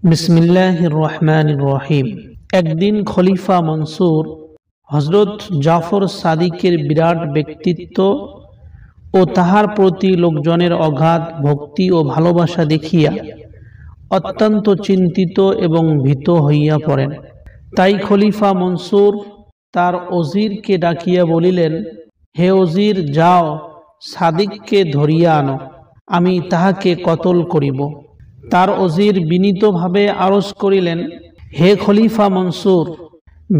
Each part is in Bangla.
বিসমিল্লাহির রহমানির রহিম। একদিন খলিফা মনসুর হযরত জাফর সাদিকের বিরাট ব্যক্তিত্ব ও তাহার প্রতি লোকজনের অগাধ ভক্তি ও ভালোবাসা দেখিয়া অত্যন্ত চিন্তিত এবং ভীত হইয়া পড়েন। তাই খলিফা মনসুর তার ওজিরকে ডাকিয়া বলিলেন, হে ওজির, যাও সাদিককে ধরিয়া আনো, আমি তাহাকে কতল করিব। তার ওজির বিনীতভাবে আরজ করিলেন, হে খলিফা মনসুর,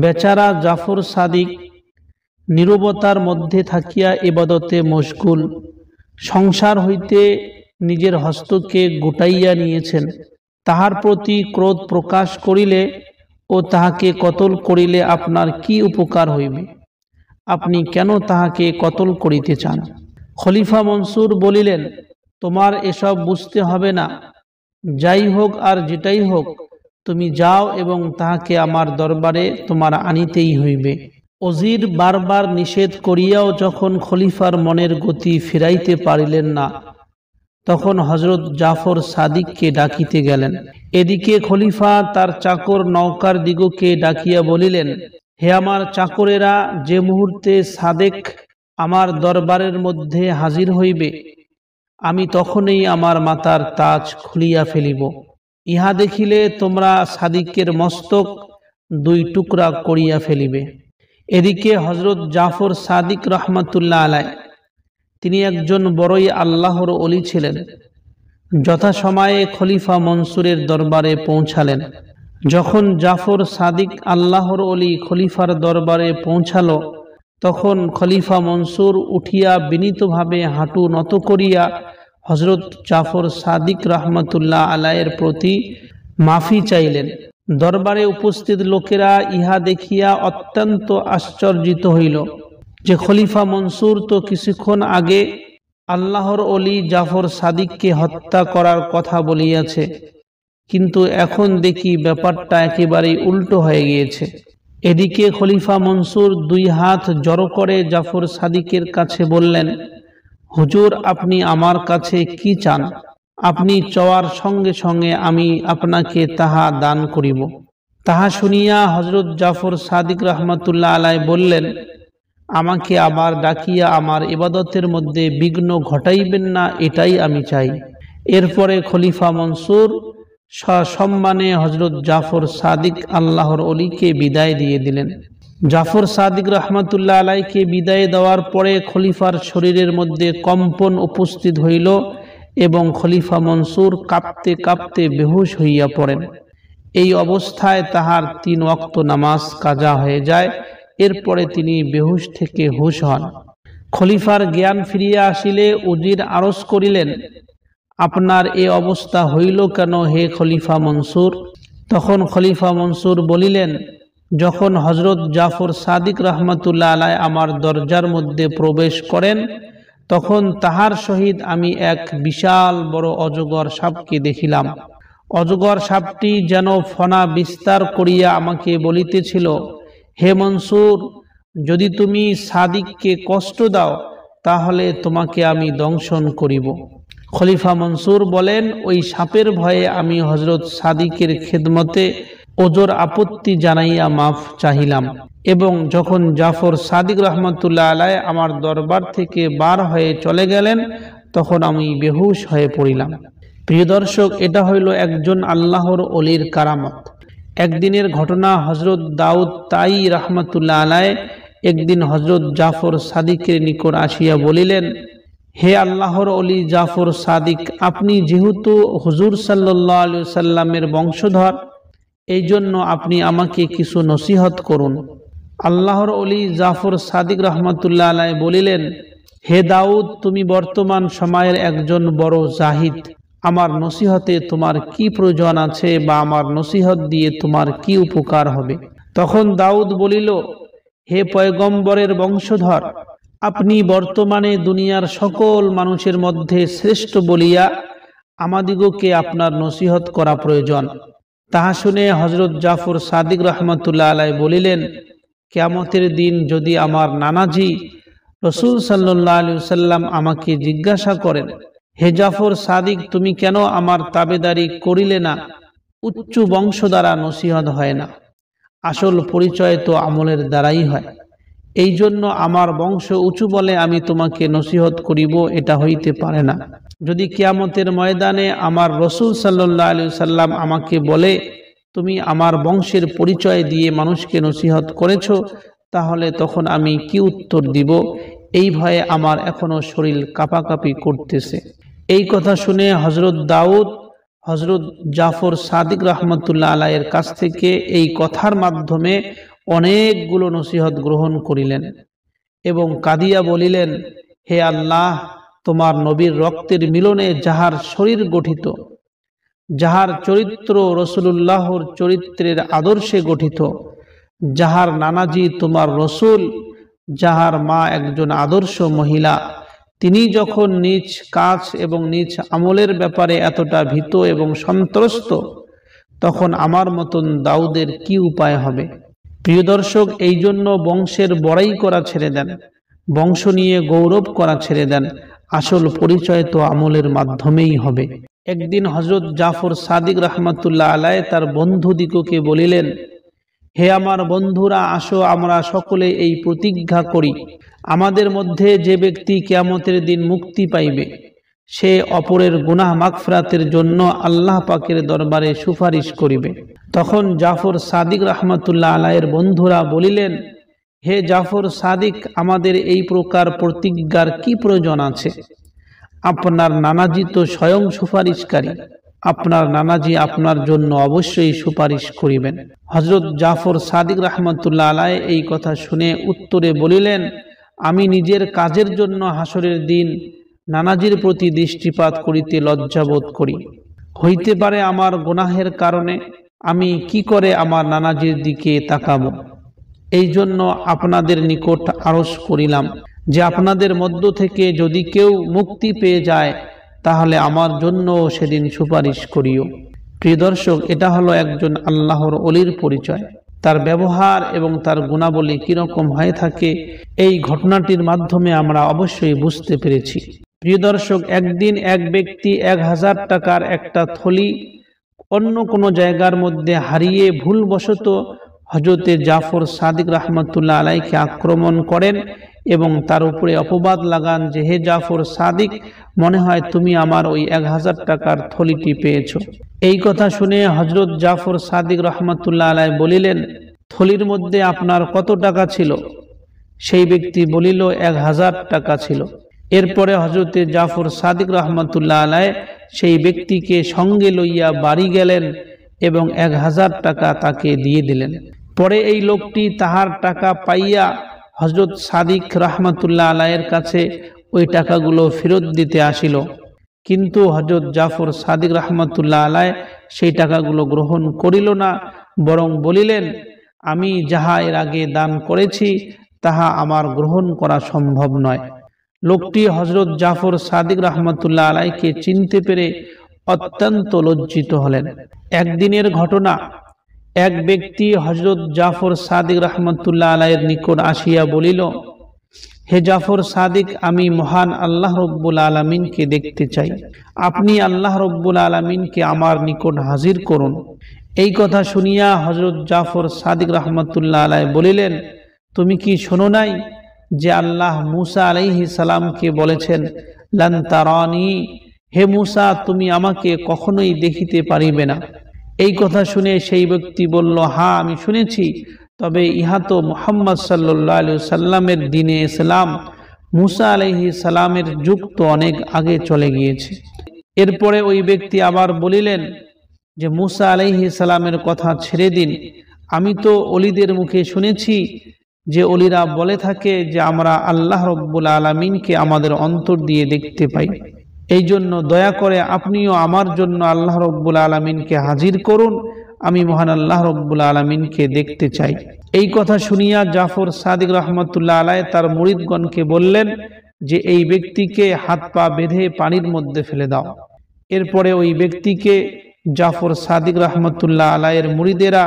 বেচারা জাফর সাদিক নীরবতার মধ্যে থাকিয়া ইবাদতে মশগুল, সংসার হইতে নিজের হস্তকে গুটাইয়া নিয়েছেন। তাহার প্রতি ক্রোধ প্রকাশ করিলে ও তাহাকে কতল করিলে আপনার কি উপকার হইবে? আপনি কেন তাহাকে কতল করিতে চান? খলিফা মনসুর বলিলেন, তোমার এসব বুঝতে হবে না। যাই হোক আর যেটাই হোক, তুমি যাও এবং তাহাকে আমার দরবারে তোমার আনিতেই হইবে। ওজির বারবার নিষেধ করিয়াও যখন খলিফার মনের গতি ফিরাইতে পারিলেন না, তখন হযরত জাফর সাদিককে ডাকিতে গেলেন। এদিকে খলিফা তার চাকর নওকার দিগকে ডাকিয়া বলিলেন, হে আমার চাকরেরা, যে মুহূর্তে সাদেক আমার দরবারের মধ্যে হাজির হইবে, আমি তখনই আমার মাথার তাজ খুলিয়া ফেলিব। ইহা দেখিলে তোমরা সাদিকের মস্তক দুই টুকরা করিয়া ফেলিবে। এদিকে হযরত জাফর সাদিক রহমাতুল্লাহ আলাইহ, তিনি একজন বড়ই আল্লাহর ওলি ছিলেন। যথাসময়ে খলিফা মনসুরের দরবারে পৌঁছালেন। যখন জাফর সাদিক আল্লাহর ওলি খলিফার দরবারে পৌঁছালো, তখন খলিফা মনসুর উঠিয়া বিনীতভাবে হাঁটু নত করিয়া হযরত জাফর সাদিক রহমাতুল্লাহ আলাইহির প্রতি মাফি চাইলেন। দরবারে উপস্থিত লোকেরা ইহা দেখিয়া অত্যন্ত আশ্চর্যিত হইল যে খলিফা মনসুর তো কিছুক্ষণ আগে আল্লাহর ওলি জাফর সাদিককে হত্যা করার কথা বলিয়াছে, কিন্তু এখন দেখি ব্যাপারটা একেবারেই উল্টো হয়ে গিয়েছে। এদিকে খলিফা মনসুর দুই হাত জড়ো করে জাফর সাদিকের কাছে বললেন, হুজুর, আপনি আমার কাছে কি চান? আপনি চাওয়ার সঙ্গে সঙ্গে আমি আপনাকে তাহা দান করিব। তাহা শুনিয়া হযরত জাফর সাদিক রহমাতুল্লাহ আলাইহ বললেন, আমাকে আবার ডাকিয়া আমার ইবাদতের মধ্যে বিঘ্ন ঘটাইবেন না, এটাই আমি চাই। এরপরে খলিফা মনসুর সসম্মানে হযরত জাফর সাদিক আল্লাহর ওলিকে বিদায় দিয়ে দিলেন। জাফর সাদিক রহমাতুল্লাহ আলাইকে বিদায় দেওয়ার পরে খলিফার শরীরের মধ্যে কম্পন উপস্থিত হইল এবং খলিফা মনসুর কাঁপতে কাঁপতে বেহুশ হইয়া পড়েন। এই অবস্থায় তাহার 3 ওয়াক্ত নামাজ কাজা হয়ে যায়। এরপরে তিনি বেহুশ থেকে হুশ হন। খলিফার জ্ঞান ফিরিয়া আসিলে উজির আরজ করিলেন, আপনার এ অবস্থা হইল কেন হে খলিফা মনসুর? তখন খলিফা মনসুর বলিলেন, যখন হযরত জাফর সাদিক রহমাতুল্লাহ আলাইহ আমার দরজার মধ্যে প্রবেশ করেন, তখন তাহার সহিত আমি এক বিশাল বড় অজগর সাপকে দেখিলাম। অজগর সাপটি যেন ফনা বিস্তার করিয়া আমাকে বলিতেছিল, হে মনসুর, যদি তুমি সাদিককে কষ্ট দাও, তাহলে তোমাকে আমি দংশন করিব। খলিফা মনসুর বলেন, ওই সাপের ভয়ে আমি হযরত সাদিকের খেদমতে ওজর আপত্তি জানাইয়া মাফ চাহিলাম, এবং যখন জাফর সাদিক রহমাতুল্লাহ আলাইহ আমার দরবার থেকে বার হয়ে চলে গেলেন, তখন আমি বেহুশ হয়ে পড়িলাম। প্রিয় দর্শক, এটা হইল একজন আল্লাহর ওলির কারামত। একদিনের ঘটনা, হযরত দাউদ তাই রহমাতুল্লাহ আলাইহ একদিন হযরত জাফর সাদিকের নিকট আসিয়া বলিলেন, হে আল্লাহর ওলি জাফর সাদিক, আপনি যেহেতু হুজুর সাল্লাল্লাহু আলাইহি সাল্লামের বংশধর, এই জন্য আপনি আমাকে কিছু নসিহত করুন। আল্লাহর ওলি জাফর সাদিক রহমাতুল্লাহ আলাইহ বলিলেন, হে দাউদ, তুমি বর্তমান সময়ের একজন বড় জাহিদ। আমার নসিহতে তোমার কি প্রয়োজন আছে, বা আমার নসিহত দিয়ে তোমার কি উপকার হবে? তখন দাউদ বলিল, হে পয়গম্বরের বংশধর, আপনি বর্তমানে দুনিয়ার সকল মানুষের মধ্যে শ্রেষ্ঠ বলিয়া আমাদিগকে আপনার নসিহত করা প্রয়োজন। তাহা শুনে হযরত জাফর সাদিক রহমাতুল্লাহ আলাইহ বলিলেন, কিয়ামতের দিন যদি আমার নানাজি রাসূল সাল্লাল্লাহু আলাইহি ওয়াসাল্লাম আমাকে জিজ্ঞাসা করেন, হে জাফর সাদিক, তুমি কেন আমার তাবেদারি করিলে না? উচ্চ বংশ দ্বারা নসিহত হয় না, আসল পরিচয় তো আমলের দ্বারাই হয়। এই জন্য আমার বংশ উঁচু বলে আমি তোমাকে নসিহত করিব, এটা হইতে পারে না। যদি কিয়ামতের ময়দানে আমার রসুল সাল্লাল্লাহু আলাইহি সাল্লাম আমাকে বলে তুমি আমার বংশের পরিচয় দিয়ে মানুষকে নসিহত করেছ, তাহলে তখন আমি কি উত্তর দিব? এই ভয়ে আমার এখনো শরীর কাঁপাকাঁপি করতেছে। এই কথা শুনে হযরত দাউদ হযরত জাফর সাদিক রহমতুল্লাহ আলাইহির কাছ থেকে এই কথার মাধ্যমে অনেকগুলো নসিহত গ্রহণ করিলেন এবং কাঁদিয়া বলিলেন, হে আল্লাহ, তোমার নবীর রক্তের মিলনে যাহার শরীর গঠিত, যাহার চরিত্র রসুলুল্লাহর চরিত্রের আদর্শে গঠিত, যাহার নানাজি তোমার রসুল, যাহার মা একজন আদর্শ মহিলা, তিনি যখন নিজ কাজ এবং নিজ আমলের ব্যাপারে এতটা ভীত এবং সন্ত্রস্ত, তখন আমার মতন দাউদের কি উপায় হবে? প্রিয় দর্শক, এই জন্য বংশের বড়াই করা ছেড়ে দেন, বংশ নিয়ে গৌরব করা ছেড়ে দেন। আসল পরিচয় তো আমলের মাধ্যমেই হবে। একদিন হযরত জাফর সাদিক রহমতুল্লাহ আলাইহি তার বন্ধুদিগকে বলিলেন, হে আমার বন্ধুরা, আসো আমরা সকলে এই প্রতিজ্ঞা করি, আমাদের মধ্যে যে ব্যক্তি কিয়ামতের দিন মুক্তি পাইবে, সে অপরের গুনাহ মাগফিরাতের জন্য আল্লাহ পাকের দরবারে সুপারিশ করিবে। তখন জাফর সাদিক রহমতুল্লাহ আলাইহির বন্ধুরা বলিলেন, হে জাফর সাদিক, আমাদের এই প্রকার প্রতিজ্ঞার কি প্রয়োজন আছে? আপনার নানাজি তো স্বয়ং সুপারিশকারী, আপনার নানাজি আপনার জন্য অবশ্যই সুপারিশ করিবেন। হযরত জাফর সাদিক রহমতুল্লাহ আলাইহি এই কথা শুনে উত্তরে বলিলেন, আমি নিজের কাজের জন্য হাসরের দিন নানাজির প্রতি দৃষ্টিপাত করিতে লজ্জাবোধ করি। হইতে পারে আমার গুনাহের কারণে আমি কি করে আমার নানাজির দিকে তাকাবো। এই জন্য আপনাদের নিকট আরজ করিলাম যে আপনাদের মধ্য থেকে যদি কেউ মুক্তি পেয়ে যায়, তাহলে আমার জন্য সেদিন সুপারিশ করিও। প্রিয় দর্শক, এটা হলো একজন আল্লাহর ওলির পরিচয়। তার ব্যবহার এবং তার গুণাবলী কিরকম হয়ে থাকে, এই ঘটনাটির মাধ্যমে আমরা অবশ্যই বুঝতে পেরেছি। প্রিয় দর্শক, একদিন এক ব্যক্তি 1000 টাকার একটা থলি অন্য কোনো জায়গার মধ্যে হারিয়ে ভুলবশত হযরতে জাফর সাদিক রহমতুল্লাহ আলাইহিকে আক্রমণ করেন এবং তার উপরে অপবাদ লাগান যে, হে জাফর সাদিক, মনে হয় তুমি আমার ওই 1000 টাকার থলিটি পেয়েছো। এই কথা শুনে হযরত জাফর সাদিক রহমতুল্লাহ আলাইহি বলিলেন, থলির মধ্যে আপনার কত টাকা ছিল? সেই ব্যক্তি বলিল, 1000 টাকা ছিল। এরপরে হযরতে জাফর সাদিক রহমতুল্লাহ আলাইহি সেই ব্যক্তিকে সঙ্গে লইয়া বাড়ি গেলেন এবং 1000 টাকা তাকে দিয়ে দিলেন। পরে এই লোকটি তাহার টাকা পাইয়া হযরত সাদিক রহমতুল্লাহ আলাইহির কাছে ওই টাকাগুলো ফেরত দিতে আসিল, কিন্তু হযরত জাফর সাদিক রহমতুল্লাহ আলাইহি সেই টাকাগুলো গ্রহণ করিল না, বরং বলিলেন, আমি যাহা এর আগে দান করেছি তাহা আমার গ্রহণ করা সম্ভব নয়। লোকটি হযরত জাফর সাদিক রহমতুল্লাহ আলাইহিকে চিনতে পেরে অত্যন্ত লজ্জিত হলেন। একদিনের ঘটনা, এক ব্যক্তি হযরত জাফর সাদিক রহমতুল্লাহ আলাইহির নিকট আসিয়া বলিল, হে জাফর সাদিক, আমি মহান আল্লাহ রব্বুল আলামিনকে দেখতে চাই, আপনি আল্লাহ রব্বুল আলামিনকে আমার নিকট হাজির করুন। এই কথা শুনিয়া হযরত জাফর সাদিক রহমতুল্লাহ আলাইহি বলিলেন, তুমি কি শোনো নাই যে আল্লাহ মুসা আলাইহিস সালামকে বলেছেন, লান তারানি, হে মুসা, তুমি আমাকে কখনোই দেখিতে পারিবে না। এই কথা শুনে সেই ব্যক্তি বলল, হ্যাঁ আমি শুনেছি, তবে ইহা তো মুহাম্মদ সাল্লাল্লাহু আলাইহি সাল্লামের দ্বীনে ইসলাম, মুসা আলাইহিস সালামের যুগ তো অনেক আগে চলে গিয়েছে। এরপরে ওই ব্যক্তি আবার বলিলেন যে, মুসা আলাইহিস সালামের কথা ছেড়ে দিন, আমি তো ওলিদের মুখে শুনেছি যে ওলিরা বলে থাকে যে আমরা আল্লাহ রব্বুল আলামিনকে আমাদের অন্তর দিয়ে দেখতে পাই। এই জন্য দয়া করে আপনিও আমার জন্য আল্লাহ রব্বুল আলামিনকে হাজির করুন, আমি মহান আল্লাহ রব্বুল আলামিনকে দেখতে চাই। এই কথা শুনিয়া জাফর সাদিক রহমতুল্লাহ আলাইহি তার মুরিদগণকে বললেন যে, এই ব্যক্তিকে হাত পা বেঁধে পানির মধ্যে ফেলে দাও। এরপরে ওই ব্যক্তিকে জাফর সাদিক রহমতুল্লাহ আলাইহির মুরিদেরা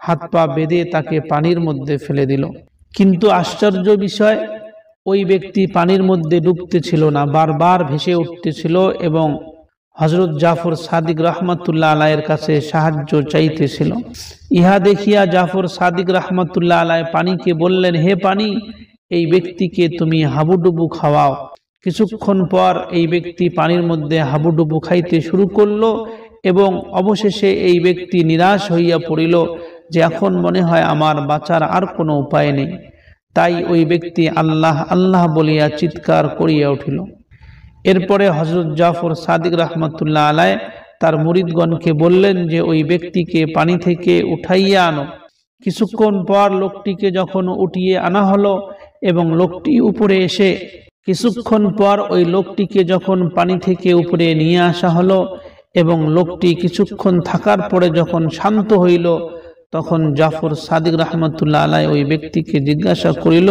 হাত পা বেঁধে তাকে পানির মধ্যে ফেলে দিল। কিন্তু আশ্চর্য বিষয়, ওই ব্যক্তি পানির মধ্যে ডুবতেছিল না, বারবার ভেসে উঠতেছিল এবং হযরত জাফর সাদিক রাহমাতুল্লাহ আলাইহির কাছে সাহায্য চাইতেছিল। ইহা দেখিয়া জাফর সাদিক রাহমাতুল্লাহ আলাইহি পানিকে বললেন, হে পানি, এই ব্যক্তিকে তুমি হাবুডুবু খাওয়াও। কিছুক্ষণ পর এই ব্যক্তি পানির মধ্যে হাবুডুবু খাইতে শুরু করলো এবং অবশেষে এই ব্যক্তি নিরাশ হইয়া পড়িল যে এখন মনে হয় আমার বাঁচার আর কোনো উপায় নেই। তাই ওই ব্যক্তি আল্লাহ আল্লাহ বলিয়া চিৎকার করিয়া উঠিল। এরপরে হযরত জাফর সাদিক রাহমাতুল্লাহ আলাইহি তার মুরিদগণকে বললেন যে ওই ব্যক্তিকে পানি থেকে উঠাইয়া আনো। কিছুক্ষণ পর লোকটিকে যখন উঠিয়ে আনা হলো এবং লোকটি উপরে এসে কিছুক্ষণ পর ওই লোকটিকে যখন পানি থেকে উপরে নিয়ে আসা হলো এবং লোকটি কিছুক্ষণ থাকার পরে যখন শান্ত হইল, তখন জাফর সাদিক রাহমাতুল্লাহ আলাইহি ওই ব্যক্তিকে জিজ্ঞাসা করিল,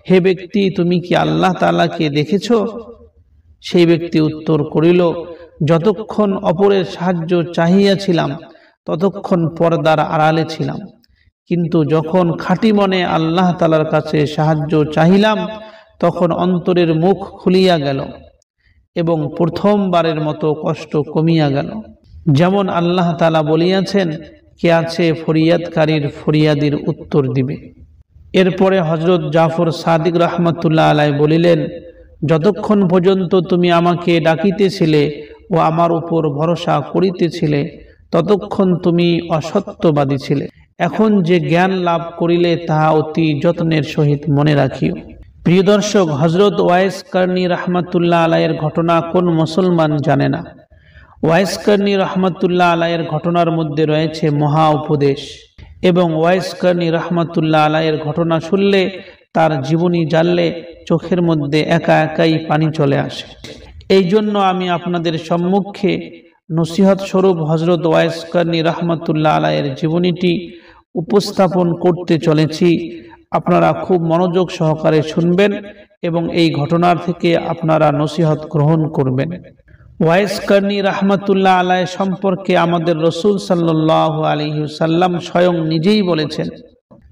হে ব্যক্তি, তুমি কি আল্লাহ তাআলাকে দেখেছ? সেই ব্যক্তি উত্তর করিল, যতক্ষণ অপরের সাহায্য চাহিয়াছিলাম ততক্ষণ পর্দার আড়ালে ছিলাম, কিন্তু যখন খাঁটি মনে আল্লাহ তাআলার কাছে সাহায্য চাহিলাম তখন অন্তরের মুখ খুলিয়া গেল এবং প্রথমবারের মতো কষ্ট কমিয়া গেল। যেমন আল্লাহ তাআলা বলিয়াছেন, কে আছে ফরিয়াদকারীর ফরিয়াদির উত্তর দিবে। এরপরে হযরত জাফর সাদিক রাহমাতুল্লাহ আলাইহি বলিলেন, যতক্ষণ পর্যন্ত তুমি আমাকে ডাকিতেছিলে ও আমার উপর ভরসা করিতেছিলে ততক্ষণ তুমি অসত্যবাদী ছিলে। এখন যে জ্ঞান লাভ করিলে তাহা অতি যত্নের সহিত মনে রাখিও। প্রিয় দর্শক, হযরত ওয়াইস কারনী রাহমাতুল্লাহ আলাইহির ঘটনা কোন মুসলমান জানে না? ওয়াইস কারনী রাহমাতুল্লাহ আলাইহির ঘটনার মধ্যে রয়েছে মহা উপদেশ এবং ওয়াইস কারনী রাহমাতুল্লাহ আলাইহির ঘটনা শুনলে, তার জীবনী জানলে চোখের মধ্যে একা একাই পানি চলে আসে। এই জন্য আমি আপনাদের সম্মুখে নসিহত স্বরূপ হযরত ওয়াইস কারনী রাহমাতুল্লাহ আলাইহির জীবনীটি উপস্থাপন করতে চলেছি। আপনারা খুব মনোযোগ সহকারে শুনবেন এবং এই ঘটনার থেকে আপনারা নসিহত গ্রহণ করবেন। ওয়াইস কারনী রাহমাতুল্লাহ আলাইহি সম্পর্কে আমাদের রাসূল সাল্লাল্লাহু আলাইহি ওয়াসাল্লাম স্বয়ং নিজেই বলেছেন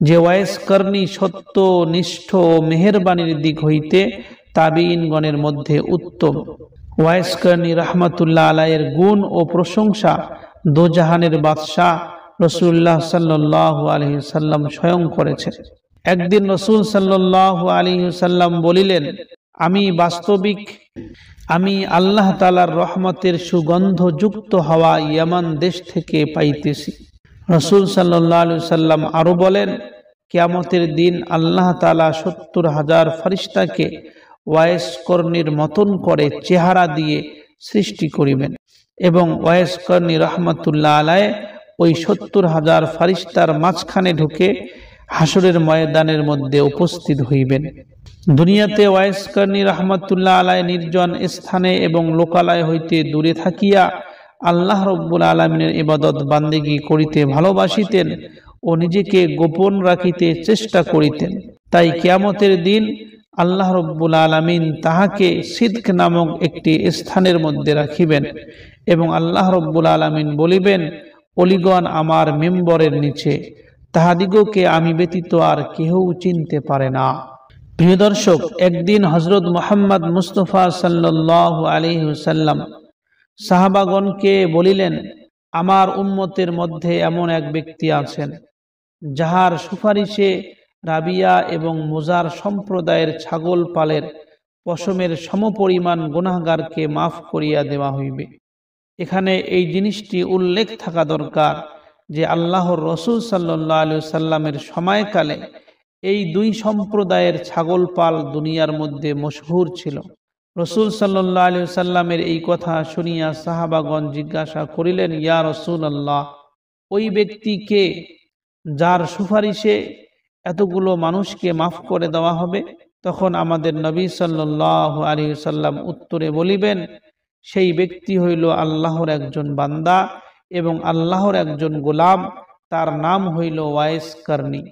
যে ওয়াইস কারনী সত্য, নিষ্ঠ ও মেহেরবানির দিক হইতে তাবিঈনগণের মধ্যে উত্তম। ওয়াইস কারনী রাহমাতুল্লাহ আলাইহির গুণ ও প্রশংসা দোজাহানের বাদশাহ রাসূলুল্লাহ সাল্লাল্লাহু আলাইহি ওয়াসাল্লাম স্বয়ং করেছেন। একদিন রাসূল সাল্লাল্লাহু আলাইহি ওয়াসাল্লাম বলিলেন, আমি আল্লাহ তাআলার রহমতের সুগন্ধযুক্ত হাওয়া ইয়ামান দেশ থেকে পাইতেছি। রাসূল সাল্লাল্লাহু আলাইহি ওয়াসাল্লাম আরো বলেন, কিয়ামতের দিন আল্লাহ তাআলা ৭০,০০০ ফেরেশতাকে ওয়াইস কারনীর মতন করে চেহারা দিয়ে সৃষ্টি করিবেন এবং ওয়াইস কারনী রাহমাতুল্লাহ আলাইহি ওই ৭০,০০০ ফেরেশতার মাঝখানে ঢুকে হাসরের ময়দানের মধ্যে উপস্থিত হইবেন। দুনিয়াতে ওয়াইস কারনী রাহমাতুল্লাহ আলাইহি নির্জন স্থানে এবং লোকালয় হইতে দূরে থাকিয়া আল্লাহ রাব্বুল আলামিনের ইবাদত বান্দেগী করিতে ভালোবাসিতেন ও নিজেকে গোপন রাখিতে চেষ্টা করিতেন। তাই কিয়ামতের দিন আল্লাহ রাব্বুল আলামিন তাহাকে সিদক নামক একটি স্থানের মধ্যে রাখিবেন এবং আল্লাহ রাব্বুল আলামিন বলিবেন, ওলিগণ আমার মিম্বরের নিচে, তাহাদিগকে আমি ব্যতীত আর কেহ চিনতে পারে না। প্রিয় দর্শক, একদিন হযরত মুহাম্মদ মুস্তাফা সাল্লাল্লাহু আলাইহি ওয়াসাল্লাম সাহাবাগণকে বলিলেন, আমার উম্মতের মধ্যে এমন এক ব্যক্তি আছেন যাহার সুপারিশে রাবিয়া এবং মুজার সম্প্রদায়ের ছাগল পালের পশমের সমপরিমাণ গুনাহগারকে মাফ করিয়া দেওয়া হইবে। এখানে এই জিনিসটি উল্লেখ থাকা দরকার যে আল্লাহর রাসূল সাল্লাল্লাহু আলাইহি ওয়াসাল্লামের সময়কালে এই দুই সম্প্রদায়ের ছাগল পাল দুনিয়ার মধ্যে মশহুর ছিল। রাসূল সাল্লাল্লাহু আলাইহি ওয়াসাল্লামের এই কথা শুনিয়া সাহাবাগণ জিজ্ঞাসা করিলেন, ইয়া রাসূলুল্লাহ, ওই ব্যক্তি কে যার সুপারিশে এতগুলো মানুষকে মাফ করে দেওয়া হবে? তখন আমাদের নবী সাল্লাল্লাহু আলাইহি ওয়াসাল্লাম উত্তরে বলিবেন, সেই ব্যক্তি হইল আল্লাহর একজন বান্দা এবং আল্লাহর একজন গোলাম, তার নাম হইল ওয়াইস কারনী।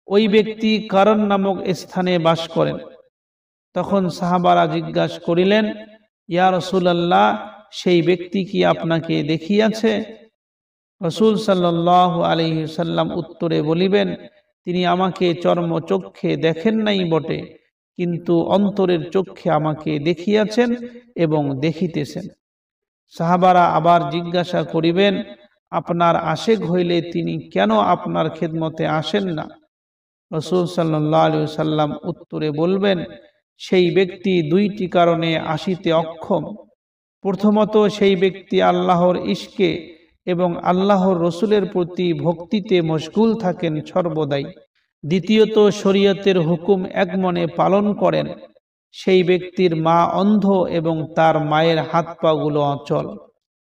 ওই ব্যক্তি কারণ নামক স্থানে বাস করেন। তখন সাহাবারা জিজ্ঞাসা করিলেন, ইয়া রাসূলুল্লাহ, সেই ব্যক্তি কি আপনাকে দেখিয়াছে? রাসূল সাল্লাল্লাহু আলাইহি ওয়াসাল্লাম উত্তরে বলিবেন, তিনি আমাকে চর্মচক্ষে দেখেন নাই বটে, কিন্তু অন্তরের চক্ষে আমাকে দেখিয়াছেন এবং দেখিতেছেন। সাহাবারা আবার জিজ্ঞাসা করিবেন, আপনার আশেক হইলে তিনি কেন আপনার খেদমতে আসেন না? রাসূল সাল্লাল্লাহু আলাইহি ওয়াসাল্লাম উত্তরে বলবেন, সেই ব্যক্তি দুইটি কারণে আসিতে অক্ষম। প্রথমত, সেই ব্যক্তি আল্লাহর ইশকে এবং আল্লাহর রসুলের প্রতি ভক্তিতে মশগুল থাকেন সর্বদাই। দ্বিতীয়ত, শরীয়তের হুকুম এক মনে পালন করেন। সেই ব্যক্তির মা অন্ধ এবং তার মায়ের হাত পাগুলো অচল।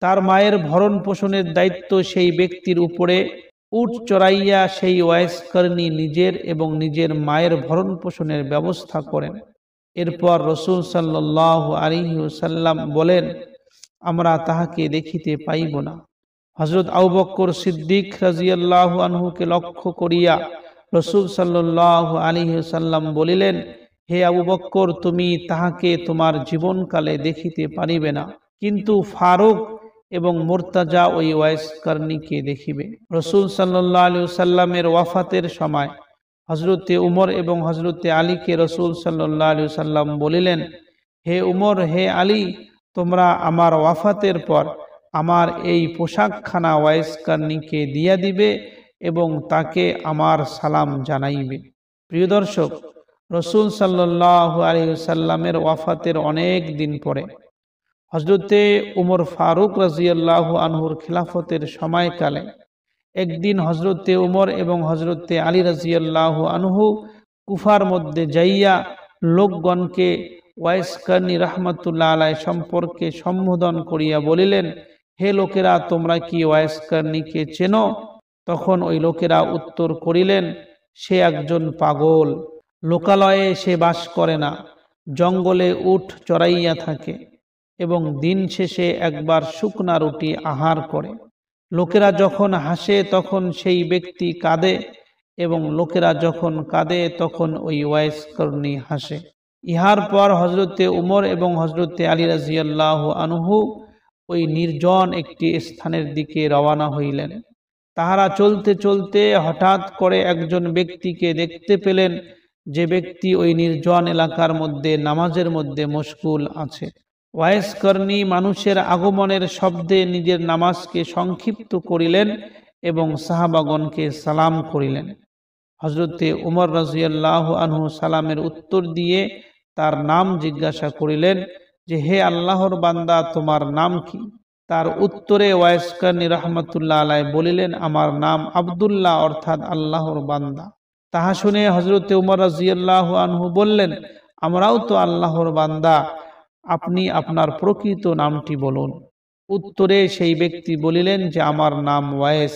তার মায়ের ভরণ পোষণের দায়িত্ব সেই ব্যক্তির উপরে। উট চড়াইয়া সেই ওয়াইসকারনী নিজের এবং নিজের মায়ের ভরণ পোষণের ব্যবস্থা করেন। এরপর রাসূল সাল্লাল্লাহু আলাইহি ওয়াসাল্লাম বলেন, আমরা তাহাকে দেখিতে পাইব না। হযরত আবু বকর সিদ্দিক রাদিয়াল্লাহু আনহুকে লক্ষ্য করিয়া রাসূল সাল্লাল্লাহু আলাইহি ওয়াসাল্লাম বলিলেন, হে আবু বকর, তুমি তাহাকে তোমার জীবনকালে দেখিতে পারিবে না, কিন্তু ফারুক এবং মুর্তাজা ওই ওয়াইসকারনীকে দেখিবে। রাসূল সাল্লাল্লাহু আলাইহি ওয়াসাল্লামের ওয়াফাতের সময় হযরতে উমর এবং হযরতে আলীকে রাসূল সাল্লাল্লাহু আলাইহি ওয়াসাল্লাম বলিলেন, হে উমর, হে আলী, তোমরা আমার ওয়াফাতের পর আমার এই পোশাকখানা ওয়াইসকারনীকে দিয়া দিবে এবং তাকে আমার সালাম জানাইবে। প্রিয় দর্শক, রাসূল সাল্লাল্লাহু আলাইহি ওয়াসাল্লামের ওয়াফাতের অনেক দিন পরে হযরতে উমর ফারুক রাদিয়াল্লাহু আনহুর খিলাফতের সময়কালে একদিন হযরতে উমর এবং হযরতে আলী রাদিয়াল্লাহু আনহু কুফার মধ্যে যাইয়া লোকগণকে ওয়াইসকারনী রাহমাতুল্লাহ আলাইহি সম্পর্কে সম্বোধন করিয়া বলিলেন, হে লোকেরা, তোমরা কি ওয়াইসকারনীকে চেনো? তখন ওই লোকেরা উত্তর করিলেন, সে একজন পাগল, লোকালয়ে সে বাস করে না, জঙ্গলে উট চড়াইয়া থাকে এবং দিন শেষে একবার শুকনা রুটি আহার করে। লোকেরা যখন হাসে তখন সেই ব্যক্তি কাঁদে এবং লোকেরা যখন কাঁদে তখন ওই ওয়াইসকারনী হাসে। ইহার পর হযরতে উমর এবং হযরতে আলী রাদিয়াল্লাহু আনহু ওই নির্জন একটি স্থানের দিকে রওনা হইলেন। তাহারা চলতে চলতে হঠাৎ করে একজন ব্যক্তিকে দেখতে পেলেন, যে ব্যক্তি ওই নির্জন এলাকার মধ্যে নামাজের মধ্যে মশগুল আছে। ওয়াইসকারনী মানুষের আগমনের শব্দে নিজের নামাজকে সংক্ষিপ্ত করিলেন এবং সাহাবাগণকে সালাম করিলেন। হযরতে উমর রাদিয়াল্লাহু আনহু সালামের উত্তর দিয়ে তার নাম জিজ্ঞাসা করিলেন যে, হে আল্লাহর বান্দা, তোমার নাম কি? তার উত্তরে ওয়াইসকারনী রাহমাতুল্লাহ আলাইহি বলিলেন, আমার নাম আব্দুল্লাহ, অর্থাৎ আল্লাহর বান্দা। তাহা শুনে হযরতে উমর রাদিয়াল্লাহু আনহু বললেন, আমরাও তো আল্লাহর বান্দা, আপনি আপনার প্রকৃত নামটি বলুন। উত্তরে সেই ব্যক্তি বলিলেন যে, আমার নাম ওয়াইস।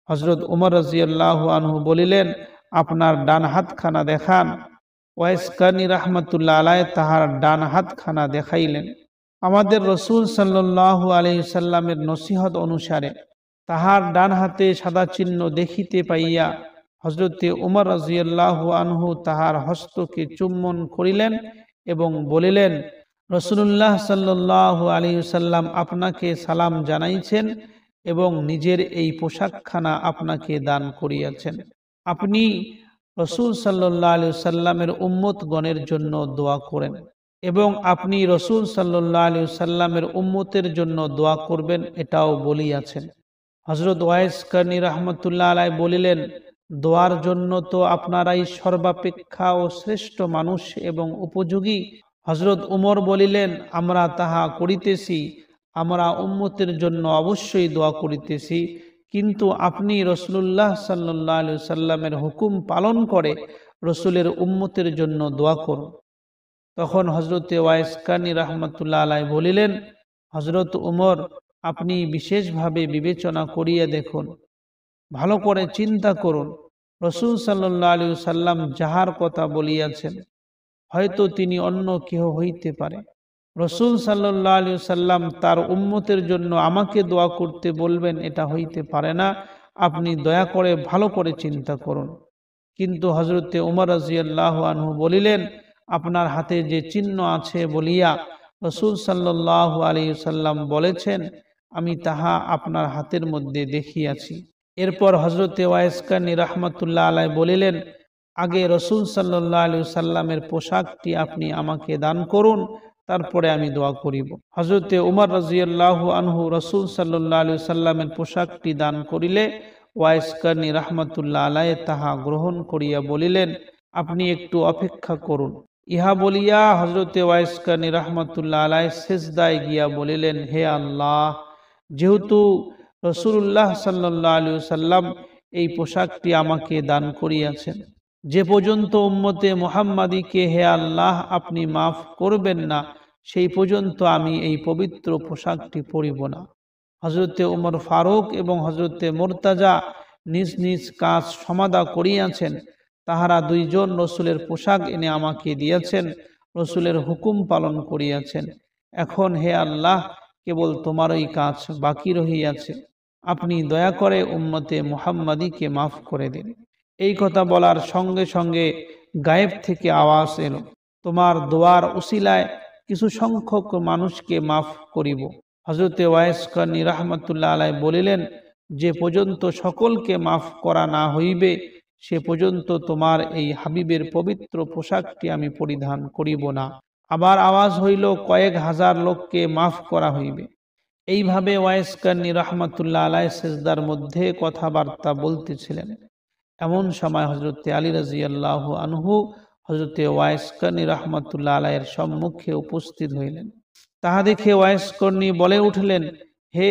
হযরত উমর রাদিয়াল্লাহু আনহু বলিলেন, আপনার ডান হাতখানা দেখান। ওয়াইসকারনী রাহমাতুল্লাহ আলাইহি তাহার ডান হাতখানা দেখাইলেন। আমাদের রাসূল সাল্লাল্লাহু আলাইহি সাল্লামের নসিহত অনুসারে তাহার ডান হাতে সাদা চিহ্ন দেখিতে পাইয়া হযরতে উমর রাদিয়াল্লাহু আনহু তাহার হস্তকে চুম্বন করিলেন এবং বলিলেন, রাসূলুল্লাহ সাল্লাল্লাহু আলাইহি সাল্লাম আপনাকে সালাম জানাইছেন এবং নিজের এই পোশাকখানা আপনাকে দান করিয়াছেন। আপনি রাসূল সাল্লাল্লাহু আলাইহি সাল্লামের উম্মতগণের জন্য দোয়া করেন এবং আপনি রাসূল সাল্লাল্লাহু আলাইহি সাল্লামের উম্মতের জন্য দোয়া করবেন, এটাও বলিয়াছেন। হযরত ওয়াইসকারনী রাহমাতুল্লাহ আলাইহি বলিলেন, দোয়ার জন্য তো আপনারাই সর্বাপেক্ষা ও শ্রেষ্ঠ মানুষ এবং উপযোগী। হযরত উমর বলিলেন, আমরা তাহা করিতেছি, আমরা উম্মতের জন্য অবশ্যই দোয়া করিতেছি, কিন্তু আপনি রাসূলুল্লাহ সাল্লাল্লাহু আলাইহি সাল্লামের হুকুম পালন করে রাসূলের উম্মতের জন্য দোয়া করুন। তখন হযরতে ওয়াইসকারনী রাহমাতুল্লাহ আলাইহি বলিলেন, হযরত উমর, আপনি বিশেষভাবে বিবেচনা করিয়া দেখুন, ভালো করে চিন্তা করুন। রাসূল সাল্লাল্লাহু আলাইহি সাল্লাম যাহার কথা বলিয়াছেন, হয়তো তিনি অন্য কেহ হইতে পারে। রাসূল সাল্লাল্লাহু আলাইহি সাল্লাম তার উম্মতের জন্য আমাকে দোয়া করতে বলবেন, এটা হইতে পারে না। আপনি দয়া করে ভালো করে চিন্তা করুন। কিন্তু হযরতে উমর রাদিয়াল্লাহু আনহু বলিলেন, আপনার হাতে যে চিহ্ন আছে বলিয়া রাসূল সাল্লাল্লাহু আলাইহি সাল্লাম বলেছেন, আমি তাহা আপনার হাতের মধ্যে দেখিয়াছি। এরপর হযরতে ওয়াইসকারনী রাহমাতুল্লাহ আলাইহি বলিলেন, আগে রাসূল সাল্লাল্লাহু আলাইহি সাল্লামের পোশাকটি আপনি আমাকে দান করুন, তারপরে আমি দোয়া করিব। হযরতে উমর রাদিয়াল্লাহু আনহু রাসূল সাল্লাল্লাহু আলাইহি সাল্লামের পোশাকটি দান করিলে ওয়াইস কারনী রাহমাতুল্লাহ আলাইহি তাহা গ্রহণ করিয়া বলিলেন, আপনি একটু অপেক্ষা করুন। ইহা বলিয়া হযরতে ওয়াইস কারনী রাহমাতুল্লাহ আলাইহি সিজদায় গিয়া বলিলেন, হে আল্লাহ, যেহেতু রাসূলুল্লাহ সাল্লাল্লাহু আলাইহি সাল্লাম এই পোশাকটি আমাকে দান করিয়াছেন, যে পর্যন্ত উম্মতে মুহাম্মাদীকে হে আল্লাহ আপনি মাফ করবেন না, সেই পর্যন্ত আমি এই পবিত্র পোশাকটি পরিব না। হযরতে উমর ফারুক এবং হযরতে মুর্তাজা নিজ নিজ কাজ সমাধা করিয়াছেন। তাহারা দুইজন রসুলের পোশাক এনে আমাকে দিয়েছেন, রসুলের হুকুম পালন করিয়াছেন। এখন হে আল্লাহ, কেবল তোমারই কাজ বাকি রহিয়াছে, আপনি দয়া করে উম্মতে মুহাম্মাদীকে মাফ করে দিন। এই কথা বলার সঙ্গে সঙ্গে গায়েব থেকে আওয়াজ এলো, তোমার দোয়ার উসিলায় কিছু সংখ্যক মানুষকে মাফ করিব। হযরতে ওয়াইস কারনী রাহমাতুল্লাহ আলাইহি বলিলেন, যে পর্যন্ত সকলকে মাফ করা না হইবে সে পর্যন্ত তোমার এই হাবিবের পবিত্র পোশাকটি আমি পরিধান করিব না। আবার আওয়াজ হইল, কয়েক হাজার লোককে মাফ করা হইবে। এইভাবে ওয়াইস কারনী রাহমাতুল্লাহ আলাইহি সিজদার মধ্যে কথাবার্তা বলতেছিলেন। এমন সময় হযরতে আলী রাদিয়াল্লাহু আনহু হযরতে ওয়াইস কারনী রাহমাতুল্লাহ আলাইহির সম্মুখে উপস্থিত হইলেন। তাহা দেখে ওয়াইস কারনী বলে উঠলেন, হে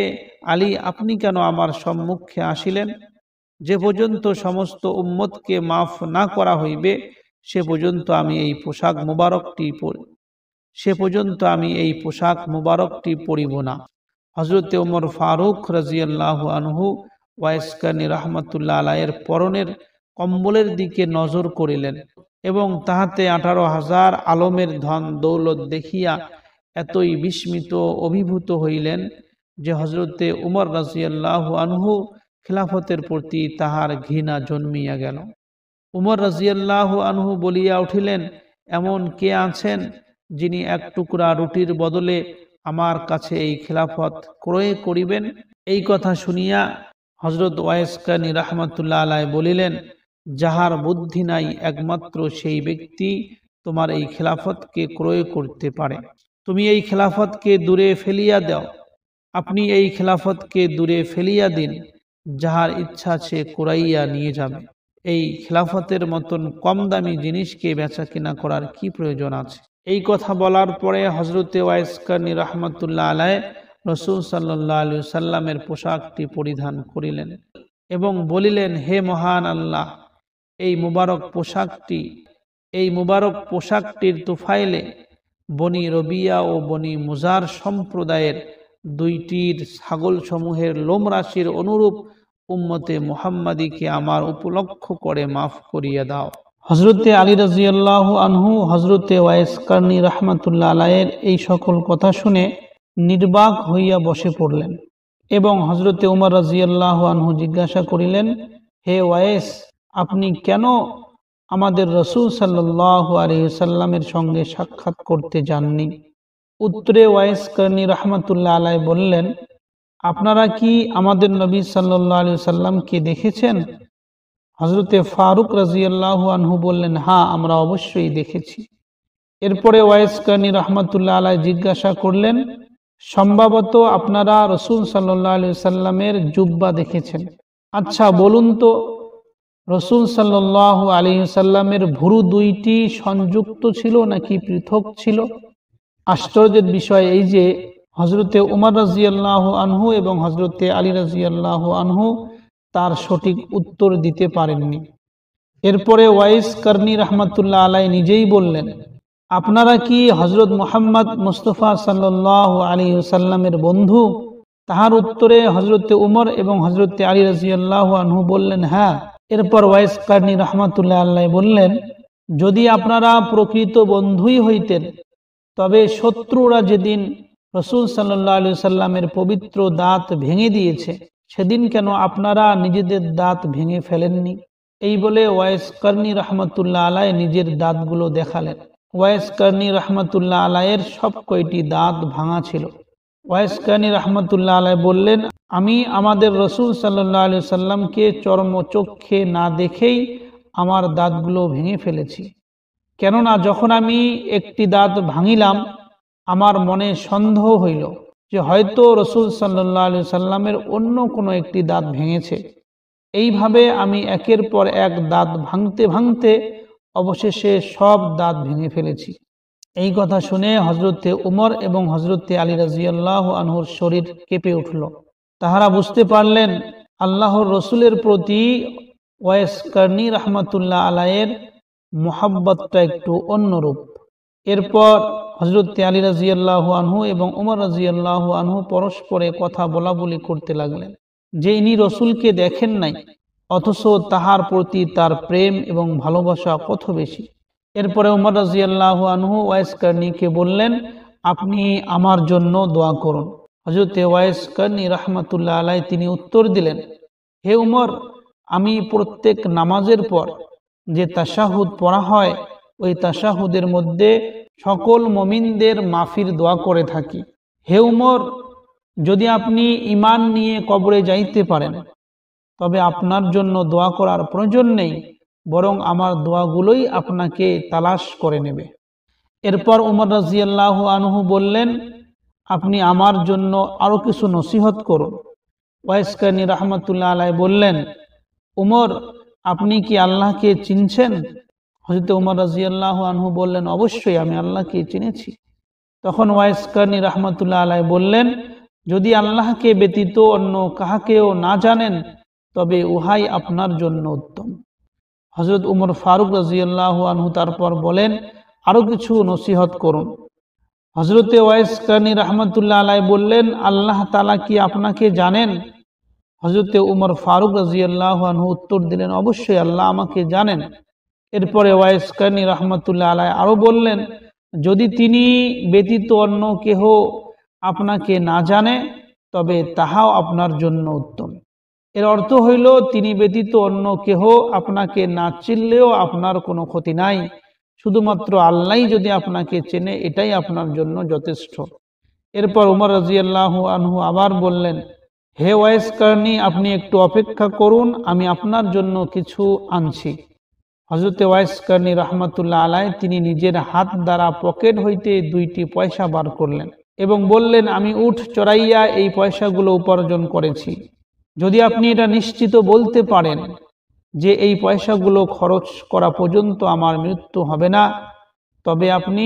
আলী, আপনি কেন আমার সম্মুখে আসিলেন? যে পর্যন্ত সমস্ত উম্মতকে মাফ না করা হইবে সে পর্যন্ত আমি এই পোশাক মুবারকটি পরিব না। হযরতে উমর ফারুক রাদিয়াল্লাহু আনহু ওয়াইস কারনী রাহমাতুল্লাহ আলাইহির পরনের কম্বলের দিকে নজর করিলেন এবং তাহাতে 18,000 আলমের ধন দৌলত দেখিয়া এতই বিস্মিত অভিভূত হইলেন যে হযরতে উমর রাদিয়াল্লাহু আনহু খিলাফতের প্রতি তাহার ঘৃণা জন্মিয়া গেল। উমর রাদিয়াল্লাহু আনহু বলিয়া উঠিলেন, এমন কে আছেন যিনি এক টুকরা রুটির বদলে আমার কাছে এই খিলাফত ক্রয় করিবেন? এই কথা শুনিয়া হযরত ওয়াইস কারনী রাহমাতুল্লাহ আলাইহি বলিলেন, যাহার বুদ্ধি নাই একমাত্র সেই ব্যক্তি তোমার এই খিলাফতকে ক্রয় করতে পারে। তুমি এই খিলাফতকে দূরে ফেলিয়া দাও। আপনি এই খিলাফতকে দূরে ফেলিয়া দিন, যাহার ইচ্ছা সে কুরাইয়া নিয়ে যাবে। এই খিলাফতের মতন কম দামি জিনিসকে বেচা কিনা করার কি প্রয়োজন আছে? এই কথা বলার পরে হযরতে ওয়াইস কারনী রাহমাতুল্লাহ আলাইহি রাসূল সাল্লাল্লাহু আলাইহি সাল্লামের পোশাকটি পরিধান করিলেন এবং বলিলেন, হে মহান আল্লাহ, এই মুবারক পোশাকটির তুফাইলে বনি রবিয়া ও বনি মুজার সম্প্রদায়ের দুইটির ছাগল সমূহের লোম রাশির অনুরূপ উম্মতে মুহাম্মাদীকে আমার উপলক্ষ করে মাফ করিয়া দাও। হযরতে আলী রাদিয়াল্লাহু আনহু হযরতে ওয়াইস কারনী রাহমাতুল্লাহ আলাইহির এই সকল কথা শুনে নির্বাক হইয়া বসে পড়লেন এবং হযরতে উমর রাদিয়াল্লাহু আনহু জিজ্ঞাসা করিলেন, হে ওয়াইস, আপনি কেন আমাদের রাসূল সাল্লাল্লাহু আলাইহি সাল্লামের সঙ্গে সাক্ষাৎ করতে যাননি? উত্তরে ওয়াইস কারনী রাহমাতুল্লাহ আলাইহি বললেন, আপনারা কি আমাদের নবী সাল্লাল্লাহু আলাইহি সাল্লামকে দেখেছেন? হযরতে ফারুক রাদিয়াল্লাহু আনহু বললেন, হ্যাঁ, আমরা অবশ্যই দেখেছি। এরপরে ওয়াইস কারনী রাহমাতুল্লাহ আলাইহি জিজ্ঞাসা করলেন, সম্ভবত আপনারা রাসূল সাল্লাল্লাহু আলাইহি সাল্লামের জুব্বা দেখেছেন। আচ্ছা বলুন তো, রাসূল সাল্লাল্লাহু আলাইহি সাল্লামের ভুরু দুইটি সংযুক্ত ছিল নাকি পৃথক ছিল? আশ্চর্যের বিষয় এই যে হযরতে উমর রাদিয়াল্লাহু আনহু এবং হযরতে আলী রাদিয়াল্লাহু আনহু তার সঠিক উত্তর দিতে পারেননি। এরপরে ওয়াইস কারনী রাহমাতুল্লাহ আলাইহি নিজেই বললেন, আপনারা কি হযরত মুহাম্মদ মুস্তাফা সাল্লাল্লাহু আলাইহি ওয়াসাল্লামের বন্ধু? তাহার উত্তরে হযরতে উমর এবং হযরতে আলী রাদিয়াল্লাহু আনহু বললেন, হ্যাঁ। এরপর ওয়াইস কারনী রাহমাতুল্লাহ আলাইহি বললেন, যদি আপনারা প্রকৃত বন্ধুই হইতেন তবে শত্রুরা যেদিন রাসূল সাল্লাল্লাহু আলাইহি ওয়াসাল্লামের পবিত্র দাঁত ভেঙে দিয়েছে সেদিন কেন আপনারা নিজেদের দাঁত ভেঙে ফেলেননি? এই বলে ওয়াইস কারনী রাহমাতুল্লাহ আলাইহি নিজের দাঁতগুলো দেখালেন। ওয়াইস কারনী রাহমাতুল্লাহ আলাইহির সব কয়টি দাঁত ভাঙা ছিল। ওয়াইস কারনী রাহমাতুল্লাহ আলাইহি বললেন, আমি আমাদের রাসূল সাল্লাল্লাহু আলাইহি ওয়াসাল্লামকে চর্মচক্ষে না দেখেই আমার দাঁতগুলো ভেঙে ফেলেছি। কেননা যখন আমি একটি দাঁত ভাঙিলাম আমার মনে সন্দেহ হইল যে হয়তো রাসূল সাল্লাল্লাহু আলাইহি সাল্লামের অন্য কোনো একটি দাঁত ভেঙেছে। এইভাবে আমি একের পর এক দাঁত ভাঙতে ভাঙতে অবশেষে সব দাঁত ভেঙে ফেলেছি। এই কথা শুনে হযরতে উমর এবং হযরতে আলী রাদিয়াল্লাহু আনহুর শরীর কেঁপে উঠল। তাহারা বুঝতে পারলেন আল্লাহর রসুলের প্রতি ওয়াইস কারনী রাহমাতুল্লাহ আলাইহির মুহাব্বতটা একটু অন্যরূপ। এরপর হযরতে আলী রাদিয়াল্লাহু আনহু এবং উমর রাদিয়াল্লাহু আনহু পরস্পরে কথা বলাবলি করতে লাগলেন যে ইনি রসুলকে দেখেন নাই, অথচ তাহার প্রতি তার প্রেম এবং ভালোবাসা কত বেশি। এরপরে উমর রাদিয়াল্লাহু আনহু ওয়াইস কারনীকে বললেন, আপনি আমার জন্য দোয়া করুন। হযরতে ওয়াইস কারনী রাহমাতুল্লাহ আলাইহি তিনি উত্তর দিলেন, হে উমর, আমি প্রত্যেক নামাজের পর যে তাশাহুদ পড়া হয় ওই তাশাহুদের মধ্যে সকল মুমিনদের মাফির দোয়া করে থাকি। হে উমর, যদি আপনি ঈমান নিয়ে কবরে যাইতে পারেন তবে আপনার জন্য দোয়া করার প্রয়োজন নেই, বরং আমার দোয়াগুলোই আপনাকে তালাশ করে নেবে। এরপর উমর রাদিয়াল্লাহু আনহু বললেন, আপনি আমার জন্য আরো কিছু নসিহত করুন। ওয়াইস কারনী রাহমাতুল্লাহ আলাইহি বললেন, উমর, আপনি কি আল্লাহকে চিনছেন? হযরত উমর রাদিয়াল্লাহু আনহু বললেন, অবশ্যই আমি আল্লাহকে চিনেছি। তখন ওয়াইস কারনী রাহমাতুল্লাহ আলাইহি বললেন, যদি আল্লাহকে ব্যতীত অন্য কাহাকেও না জানেন তবে উহাই আপনার জন্য উত্তম। হযরত উমর ফারুক রাদিয়াল্লাহু আনহু তারপর বলেন, আরো কিছু নসিহত করুন। হযরতে ওয়াইস কারনী রাহমাতুল্লাহ আলাইহি বললেন, আল্লাহ তাআলা কি আপনাকে জানেন? হযরতে উমর ফারুক রাদিয়াল্লাহু আনহু উত্তর দিলেন, অবশ্যই আল্লাহ আমাকে জানেন। এরপরে ওয়াইস কারনী রাহমাতুল্লাহ আলাইহি আরো বললেন, যদি তিনি ব্যতীত অন্য কেহ আপনাকে না জানে তবে তাহাও আপনার জন্য উত্তম। এর অর্থ হইল, তিনি ব্যতীত অন্য কেহ আপনাকে না চিনলেও আপনার কোনো ক্ষতি নাই, শুধুমাত্র আল্লাহই যদি আপনাকে চেনে এটাই আপনার জন্য যথেষ্ট। এরপর উমর রাদিয়াল্লাহু আনহু আবার বললেন, হে ওয়াইস কারনী, আপনি একটু অপেক্ষা করুন, আমি আপনার জন্য কিছু আনছি। হযরতে ওয়াইস কারনী রাহমাতুল্লাহ আলাইহি তিনি নিজের হাত দ্বারা পকেট হইতে 2টি পয়সা বার করলেন এবং বললেন, আমি উট চড়াইয়া এই পয়সাগুলো উপার্জন করেছি। যদি আপনি এটা নিশ্চিত বলতে পারেন যে এই পয়সাগুলো খরচ করা পর্যন্ত আমার মৃত্যু হবে না, তবে আপনি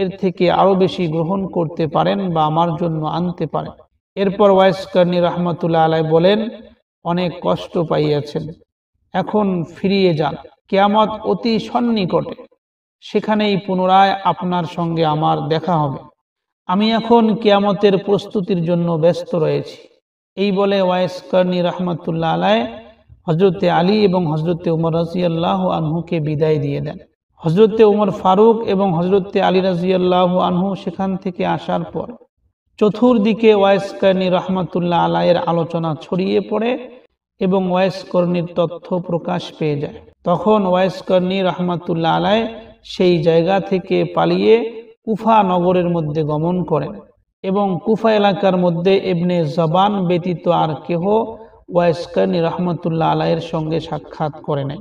এর থেকে আরো বেশি গ্রহণ করতে পারেন বা আমার জন্য আনতে পারেন। এরপর ওয়াইস কারনী রাহমাতুল্লাহ আলাইহি বলেন, অনেক কষ্ট পাইয়াছেন, এখন ফিরিয়ে যান, কিয়ামত অতি সন্নিকটে, সেখানেই পুনরায় আপনার সঙ্গে আমার দেখা হবে। আমি এখন কিয়ামতের প্রস্তুতির জন্য ব্যস্ত রয়েছি। এই বলে ওয়াইস কারনী রাহমাতুল্লাহ আলাইহি হযরতে আলী এবং হযরতে উমর রাদিয়াল্লাহু আনহুকে বিদায় দিয়ে দেন। হযরতে উমর ফারুক এবং হযরতে আলী রাদিয়াল্লাহু আনহু সেখান থেকে আসার পর চতুর্দিকে ওয়াইস কারনী রাহমাতুল্লাহ আলাইহির আলোচনা ছড়িয়ে পড়ে এবং ওয়াইস কারনীর তথ্য প্রকাশ পেয়ে যায়। তখন ওয়াইস কারনী রাহমাতুল্লাহ আলাইহি সেই জায়গা থেকে পালিয়ে কুফা নগরের মধ্যে গমন করেন এবং কুফা এলাকার মধ্যে ইবনে জবান ব্যতীত আর কেহ ওয়াইস কারনী রাহমাতুল্লাহ আলাইহির সঙ্গে সাক্ষাৎ করে নাই।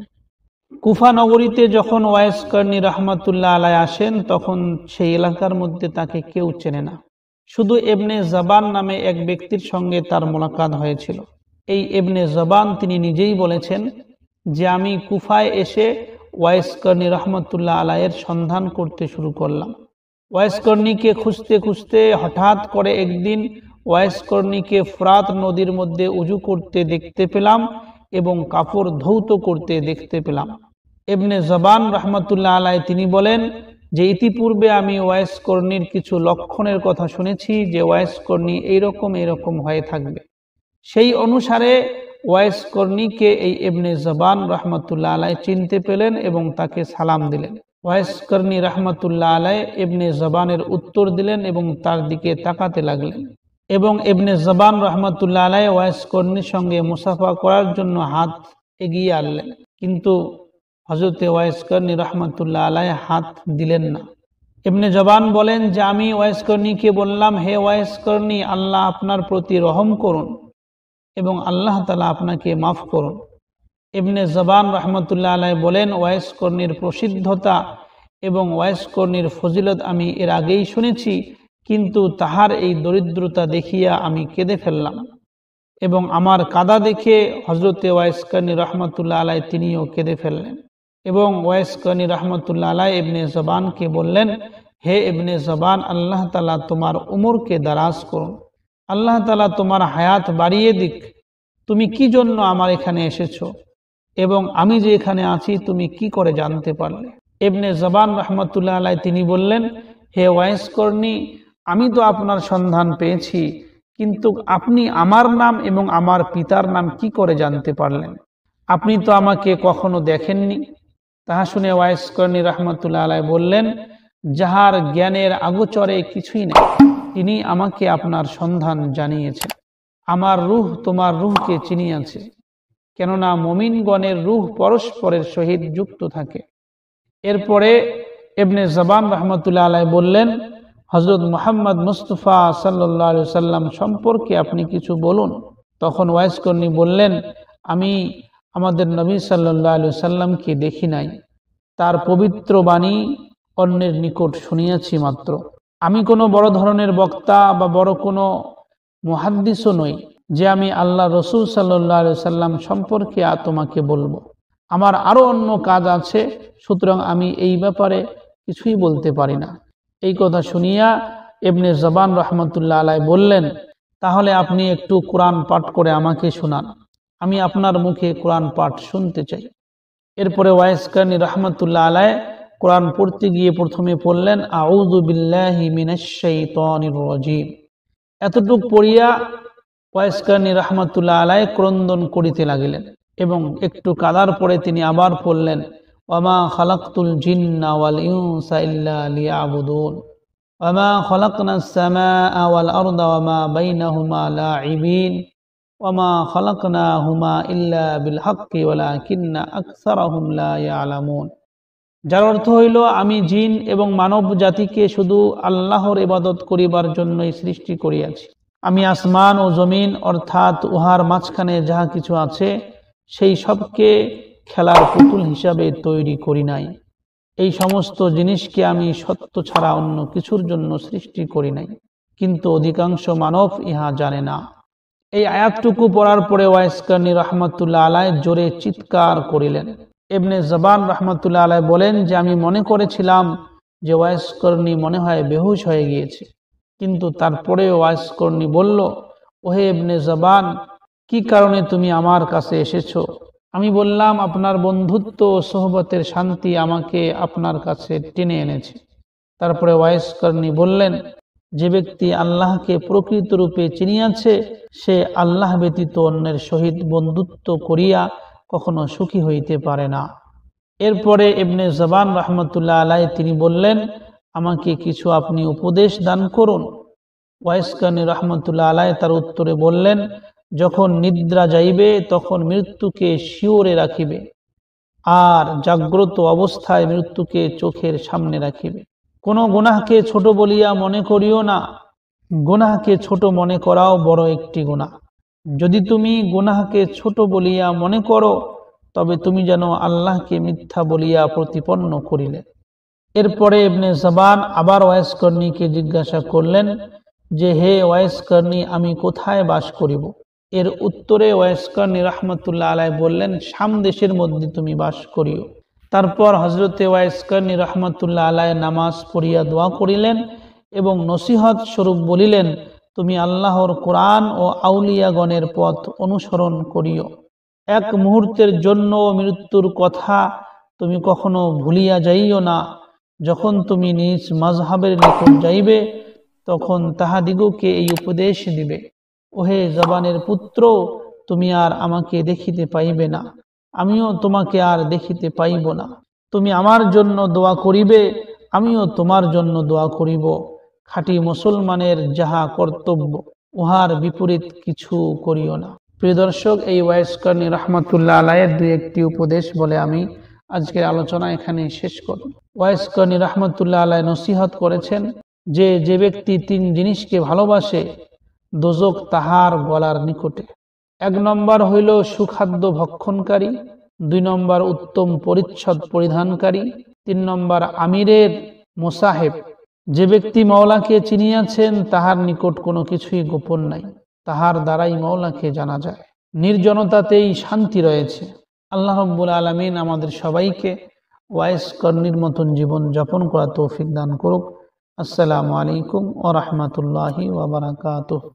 কুফা নগরীতে যখন ওয়াইস কারনী রাহমাতুল্লাহ আলাইহি আসেন তখন সেই এলাকার মধ্যে তাকে কেউ চেনে না, শুধু ইবনে জবান নামে এক ব্যক্তির সঙ্গে তার মোলাকাত হয়েছিল। এই ইবনে জবান তিনি নিজেই বলেছেন যে আমি কুফায় এসে ওয়াইস কারনী রাহমাতুল্লাহ আলাইহির সন্ধান করতে শুরু করলাম। ওয়াইস কারনীকে খুঁজতে খুঁজতে হঠাৎ করে একদিন ওয়াইস কারনীকে ফোরাত নদীর মধ্যে উজু করতে দেখতে পেলাম এবং কাপড় ধৌত করতে দেখতে পেলাম। ইবনে জবান রাহমাতুল্লাহ আলাইহি তিনি বলেন যে ইতিপূর্বে আমি ওয়াইস কারনীর কিছু লক্ষণের কথা শুনেছি যে ওয়াইস কারনী এইরকম হয়ে থাকবে। সেই অনুসারে ওয়াইস কারনীকে এই ইবনে জবান রাহমাতুল্লাহ আলাইহি চিনতে পেলেন এবং তাকে সালাম দিলেন। ওয়াইস কারনী রাহমাতুল্লাহ আলাইহি ইবনে জবানের উত্তর দিলেন এবং তার দিকে তাকাতে লাগলেন এবং ইবনে জবান রাহমাতুল্লাহ আলাইহি ওয়াইস কারনীর সঙ্গে মুসাফা করার জন্য হাত এগিয়ে আনলেন, কিন্তু হযরতে ওয়াইস কারনী রাহমাতুল্লাহ আলাইহি হাত দিলেন না। ইবনে জবান বলেন যে আমি ওয়াইস কারনীকে বললাম, হে ওয়াইস কারনী, আল্লাহ আপনার প্রতি রহম করুন এবং আল্লাহ তাআলা আপনাকে মাফ করুন। ইবনে জবান রাহমাতুল্লাহ আলাইহি বলেন, ওয়াইস কারনীর প্রসিদ্ধতা এবং ওয়াইস কারনীর ফজিলত আমি এর আগেই শুনেছি, কিন্তু তাহার এই দরিদ্রতা দেখিয়া আমি কেঁদে ফেললাম এবং আমার কাদা দেখে হযরতে ওয়াইস কারনী রাহমাতুল্লাহ আলাইহি তিনিও কেঁদে ফেললেন এবং ওয়াইস কারনী রাহমাতুল্লাহ আলাইহি ইবনে জবানকে বললেন, হে ইবনে জবান, আল্লাহ তাআলা তোমার উমরকে দারাজ করুন, আল্লাহ তাআলা তোমার হায়াত বাড়িয়ে দিক। তুমি কি জন্য আমার এখানে এসেছো এবং আমি যে এখানে আছি তুমি কি করে জানতে পারলে? ইবনে জবান রাহমাতুল্লাহ আলাইহি তিনি বললেন, হে ওয়াইস কারনী, আমি তো আপনার সন্ধান পেয়েছি, কিন্তু আপনি আমার নাম এবং আমার পিতার নাম কি করে জানতে পারলেন? আপনি তো আমাকে কখনো দেখেননি। তাহা শুনে ওয়াইস কারনী রাহমাতুল্লাহ আলাইহি বললেন, যাহার জ্ঞানের আগোচরে কিছুই নেই, তিনি আমাকে আপনার সন্ধান জানিয়েছেন। আমার রূহ তোমার রূহকে চিনিয়াছে, কেননা মুমিনগণের রূহ পরস্পরের সহিত যুক্ত থাকে। এরপরে ইবনে জবান রাহমাতুল্লাহ আলাইহি বললেন, হযরত মুহাম্মদ মুস্তাফা সাল্লাল্লাহু আলাইহি সাল্লাম সম্পর্কে আপনি কিছু বলুন। তখন ওয়াইস কারনী বললেন, আমি আমাদের নবী সাল্লাল্লাহু আলাইহি সাল্লামকে দেখি নাই, তার পবিত্র বাণী অন্যের নিকট শুনিয়াছি মাত্র। আমি কোনো বড় ধরনের বক্তা বা বড় কোনো মুহাদ্দিসও নই যে আমি আল্লাহ রসুল সাল্লাল্লাহু আলাইহি সাল্লাম সম্পর্কে তোমাকে বলবো। আমার আরো অন্য কাজ আছে, সুতরাং আমি এই ব্যাপারে কিছুই বলতে পারি না। এই কথা শুনিয়া ইবনে জবান রাহমাতুল্লাহ আলাইহি বললেন, তাহলে আপনি একটু কোরআন পাঠ করে আমাকে শোনান, আমি আপনার মুখে কোরআন পাঠ শুনতে চাই। এরপরে ওয়াইস কারনী রাহমাতুল্লাহ আলাইহি কোরআন পড়তে গিয়ে প্রথমে পড়লেন, আউযু বিল্লাহি মিনাশ শাইতানির রাজীম। এতটুক পড়িয়া ওয়াইস কারনী রাহমাতুল্লাহ আলাইহি ক্রন্দন করিতে লাগিলেন এবং একটু কাদার পরে তিনি আবার পড়লেন, ওয়ামা খালাকতুল জিন্না ওয়াল ইনসা ইল্লা লিয়াবুদুন ওয়ামা খালাকনাস সামাআ ওয়াল আরদা ওয়ামা বাইনাহুমা লাঈবিন ওয়ামা খালাকনাহুমা ইল্লা বিল হাক্কি ওয়ালাকিন্না আকসারাহুম লা ইয়ালামুন। যার অর্থ হইল, আমি জিন এবং মানব জাতিকে শুধু আল্লাহর ইবাদত করিবার জন্যই সৃষ্টি করিয়াছি। আমি আসমান ও জমিন অর্থাৎ উহার মাঝখানে যাহা কিছু আছে সেই সবকে খেলার পুতুল হিসাবে তৈরি করি নাই। এই সমস্ত জিনিসকে আমি সত্য ছাড়া অন্য কিছুর জন্য সৃষ্টি করি নাই, কিন্তু অধিকাংশ মানব ইহা জানে না। এই আয়াতটুকু পড়ার পরে ওয়াইস কারনী রাহমাতুল্লাহ আলাইহি জোরে চিৎকার করিলেন। ইবনে জবান রাহমাতুল্লাহ আলাইহি বলেন যে আমি মনে করেছিলাম যে ওয়াইস কারনী মনে হয় বেহুশ হয়ে গিয়েছে, কিন্তু তারপরে ওয়াইস কারনী বলল, ওহে ইবনে জবান, কি কারণে তুমি আমার কাছে এসেছো? আমি বললাম, আপনার বন্ধুত্ব ও সোহবতের শান্তি আমাকে আপনার কাছে টেনে এনেছে। তারপরে ওয়াইস কারনী বললেন, যে ব্যক্তি আল্লাহকে প্রকৃত রূপে চিনিয়াছে সে আল্লাহ ব্যতীত অন্যের সহিত বন্ধুত্ব করিয়া কখনো সুখী হইতে পারে না। এরপরে ইবনে জবান রাহমাতুল্লাহ আলাইহি তিনি বললেন, আমাকে কিছু আপনি উপদেশ দান করুন। ওয়াইস কারনী রাহমাতুল্লাহ আলাইহি তার উত্তরে বললেন, যখন নিদ্রা যাইবে তখন মৃত্যুকে শিওরে রাখিবে, আর জাগ্রত অবস্থায় মৃত্যুকে চোখের সামনে রাখিবে। কোনো গুনাহকে ছোট বলিয়া মনে করিও না, গুনাহকে ছোট মনে করাও বড় একটি গুনাহ। যদি তুমি গুনাহকে ছোট বলিয়া মনে করো, তবে তুমি যেন আল্লাহকে মিথ্যা বলিয়া প্রতিপন্ন করিলে। এরপরে ইবনে জবান আবার ওয়াইস কারনীকে জিজ্ঞাসা করলেন যে, হে ওয়াইস কারনী, আমি কোথায় বাস করিব? এর উত্তরে ওয়াইস কারনী রাহমাতুল্লাহ আলাইহি বললেন, শাম দেশের মধ্যে তুমি বাস করিও। তারপর হযরতে ওয়াইস কারনী রাহমাতুল্লাহ আলাইহি নামাজ পড়িয়া দোয়া করিলেন এবং নসিহত স্বরূপ বলিলেন, তুমি আল্লাহর কোরআন ও আউলিয়াগণের পথ অনুসরণ করিও। এক মুহূর্তের জন্য মৃত্যুর কথা তুমি কখনো ভুলিয়া যাইও না। যখন তুমি নিজ মাযহাবের নিকট যাইবে তখন তাহাদিগকে এই উপদেশ দিবে, ওহে জবানের পুত্র, তুমি আর আমাকে দেখিতে পাইবে না, আমিও তোমাকে আর দেখিতে পাইব না। তুমি আমার জন্য দোয়া করিবে, আমিও তোমার জন্য দোয়া করিব। খাঁটি মুসলমানের যাহা কর্তব্য উহার বিপরীত কিছু করিও না। প্রিয় দর্শক, এই ওয়াইস কারনী রাহমাতুল্লাহ আলাইহির দুই একটি উপদেশ বলে আমি আজকের আলোচনা এখানে শেষ করব। ওয়াইস কারনী রাহমাতুল্লাহ আলাইহি নসিহত করেছেন যে, যে ব্যক্তি তিন জিনিসকে ভালোবাসে দোজখ তাহার গলার নিকটে। 1 নম্বর হইল সুখাদ্য ভক্ষণকারী, 2 নম্বর উত্তম পরিচ্ছদ পরিধানকারী, 3 নম্বর আমিরের মোসাহেব যে ব্যক্তি মাওলাকে চিনিয়াছেন তাহার নিকট কোনো কিছুই গোপন নাই, তাহার দ্বারাই মাওলাকে জানা যায়। নির্জনতাতেই শান্তি রয়েছে। আল্লাহ রাব্বুল আলামিন আমাদের সবাইকে ওয়াইস কর্ণীর মতন জীবন যাপন করা তৌফিক দান করুক। আসসালামু আলাইকুম ওয়া রাহমাতুল্লাহি ওয়া বারাকাতুহু।